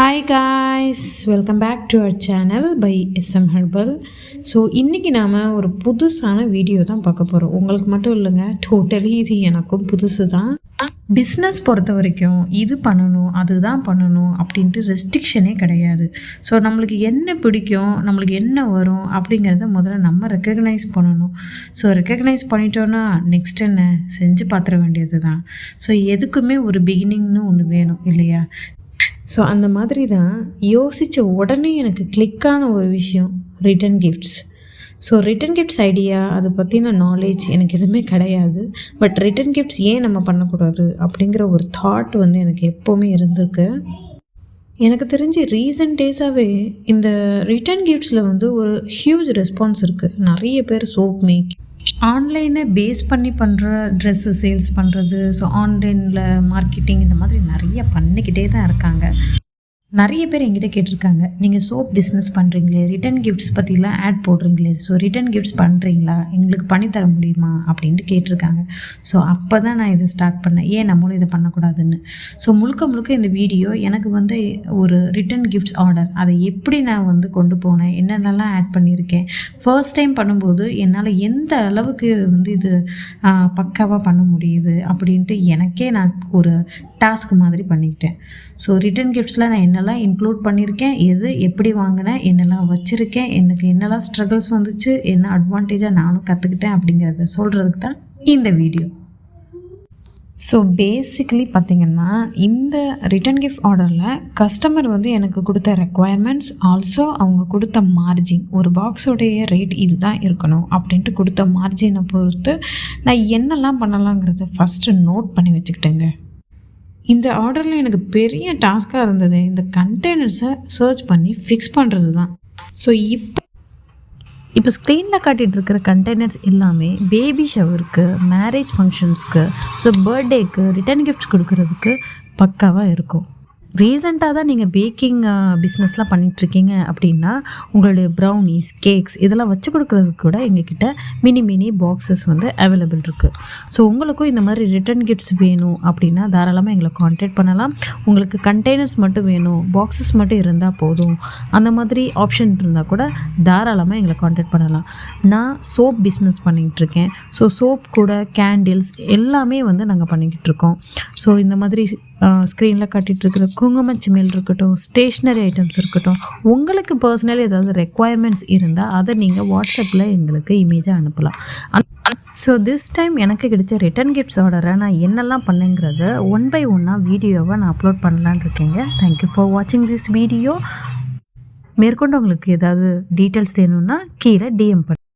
Hi guys, welcome back to our channel by SM herbal. So இன்றைக்கி நாம் ஒரு புதுசான வீடியோ தான் பார்க்க போகிறோம். உங்களுக்கு மட்டும் இல்லைங்க, டோட்டலி இது எனக்கும் புதுசு தான். பிஸ்னஸ் பொறுத்த வரைக்கும் இது பண்ணணும் அதுதான் பண்ணணும் அப்படின்ட்டு ரெஸ்ட்ரிக்ஷனே கிடையாது. ஸோ நம்மளுக்கு என்ன பிடிக்கும், நம்மளுக்கு என்ன வரும் அப்படிங்கிறத முதல்ல நம்ம ரெக்கக்னைஸ் பண்ணணும். ஸோ ரெக்கக்னைஸ் பண்ணிட்டோன்னா நெக்ஸ்ட் என்ன செஞ்சு பார்த்துட வேண்டியது தான். ஸோ எதுக்குமே ஒரு பிகினிங்னு ஒன்று வேணும் இல்லையா? ஸோ அந்த மாதிரி தான் யோசித்த உடனே எனக்கு கிளிக்கான ஒரு விஷயம் return gifts. So return gifts idea, அதை பற்றின நாலேஜ் எனக்கு எதுவுமே கிடையாது. பட் ரிட்டன் கிஃப்ட்ஸ் ஏன் நம்ம பண்ணக்கூடாது அப்படிங்கிற ஒரு தாட் எனக்கு எப்போவுமே இருந்திருக்கு. எனக்கு தெரிஞ்சு ரீசன்ட் டேஸாகவே இந்த ரிட்டன் கிஃப்ட்ஸில் ஒரு ஹியூஜ் ரெஸ்பான்ஸ் இருக்குது. நிறைய பேர் சோப் மேக் ஆன்லைனை பேஸ் பண்ணி பண்ணுற ட்ரெஸ்ஸு சேல்ஸ் பண்ணுறது, ஸோ ஆன்லைனில் மார்க்கெட்டிங் இந்த மாதிரி நிறைய பண்ணிக்கிட்டே தான் இருக்காங்க. நிறைய பேர் என்கிட்ட கேட்டிருக்காங்க, நீங்கள் சோப் பிஸ்னஸ் பண்ணுறீங்களே, ரிட்டன் கிஃப்ட்ஸ் பற்றிலாம் ஆட் போடுறீங்களே, ஸோ ரிட்டன் கிஃப்ட்ஸ் பண்ணுறீங்களா, எங்களுக்கு பண்ணித்தர முடியுமா அப்படின்ட்டு கேட்டிருக்காங்க. ஸோ அப்போ தான் நான் இதை ஸ்டார்ட் பண்ணேன், ஏன் நம்மளும் இதை பண்ணக்கூடாதுன்னு. ஸோ முழுக்க இந்த வீடியோ எனக்கு ஒரு ரிட்டன் கிஃப்ட்ஸ் ஆர்டர், அதை எப்படி நான் கொண்டு போனேன், என்னென்னலாம் ஆட் பண்ணியிருக்கேன், ஃபர்ஸ்ட் டைம் பண்ணும்போது என்னால் எந்த அளவுக்கு இது பக்காவாக பண்ண முடியுது அப்படின்ட்டு எனக்கே நான் ஒரு டாஸ்க் மாதிரி பண்ணிக்கிட்டேன். ஸோ ரிட்டன் கிஃப்ட்ஸில் நான் என்னெல்லாம் இன்க்ளூட் பண்ணியிருக்கேன், எது எப்படி வாங்கினேன், என்னெல்லாம் வச்சுருக்கேன், எனக்கு என்னெல்லாம் ஸ்ட்ரகிள்ஸ் வந்துச்சு, என்ன அட்வான்டேஜாக நானும் கற்றுக்கிட்டேன் அப்படிங்கிறத சொல்கிறதுக்கு தான் இந்த வீடியோ. ஸோ பேசிக்கலி பார்த்திங்கன்னா, இந்த ரிட்டன் கிஃப்ட் ஆர்டரில் கஸ்டமர் எனக்கு கொடுத்த ரெக்குவயர்மெண்ட்ஸ், ஆல்சோ அவங்க கொடுத்த மார்ஜின், ஒரு பாக்ஸோடைய ரேட் இது தான் இருக்கணும் அப்படின்ட்டு கொடுத்த மார்ஜினை பொறுத்து நான் என்னெல்லாம் பண்ணலாங்கிறத ஃபஸ்ட்டு நோட் பண்ணி வச்சுக்கிட்டேங்க. இந்த ஆர்டரில் எனக்கு பெரிய டாஸ்க்காக இருந்தது இந்த கண்டெய்னர்ஸை சர்ச் பண்ணி ஃபிக்ஸ் பண்ணுறது தான். ஸோ இப்போ ஸ்க்ரீனில் காட்டிகிட்டு இருக்கிற கண்டெய்னர்ஸ் எல்லாமே பேபி ஷவருக்கு, மேரேஜ் ஃபங்க்ஷன்ஸ்க்கு, ஸோ பர்த்டேக்கு ரிட்டன் கிஃப்ட்ஸ் கொடுக்கறதுக்கு பக்காவாக இருக்கும். ரீசெண்டாக தான் நீங்கள் பேக்கிங் பிஸ்னஸ்லாம் பண்ணிகிட்ருக்கீங்க அப்படின்னா, உங்களுடைய ப்ரௌனிஸ், கேக்ஸ் இதெல்லாம் வச்சு கொடுக்குறதுக்கு கூட எங்ககிட்ட மினி பாக்ஸஸ் அவைலபிள் இருக்குது. ஸோ உங்களுக்கும் இந்த மாதிரி ரிட்டன் கிஃப்ட்ஸ் வேணும் அப்படின்னா தாராளமாக எங்களை கான்டாக்ட் பண்ணலாம். உங்களுக்கு கண்டெய்னர்ஸ் மட்டும் வேணும், பாக்ஸஸ் மட்டும் இருந்தால் போதும், அந்த மாதிரி ஆப்ஷன் இருந்தால் கூட தாராளமாக எங்களை கான்டாக்ட் பண்ணலாம். நான் சோப் பிஸ்னஸ் பண்ணிகிட்ருக்கேன். ஸோ சோப் கூட கேண்டில்ஸ் எல்லாமே நாங்கள் பண்ணிக்கிட்டு இருக்கோம். ஸோ இந்த மாதிரி ஸ்க்ரீனில் காட்டிகிட்ருக்கிற குங்குமச்சிமில் இருக்கட்டும், ஸ்டேஷ்னரி ஐட்டம்ஸ் இருக்கட்டும், உங்களுக்கு பர்சனலி ஏதாவது ரெக்குவயர்மெண்ட்ஸ் இருந்தால் அதை நீங்கள் வாட்ஸ்அப்பில் எங்களுக்கு இமேஜாக அனுப்பலாம். ஸோ திஸ் டைம் எனக்கு கிடைச்ச ரிட்டன் கிஃப்ட்ஸ் ஆர்டரை நான் என்னெல்லாம் பண்ணுங்கிறத ஒன் பை ஒன்னாக வீடியோவை நான் அப்லோட் பண்ணலான்னு இருக்கேங்க. தேங்க்யூ ஃபார் வாட்சிங் திஸ் வீடியோ. மேற்கொண்டு உங்களுக்கு ஏதாவது டீட்டெயில்ஸ் வேணும்னா கீழே டிஎம் பண்ணு.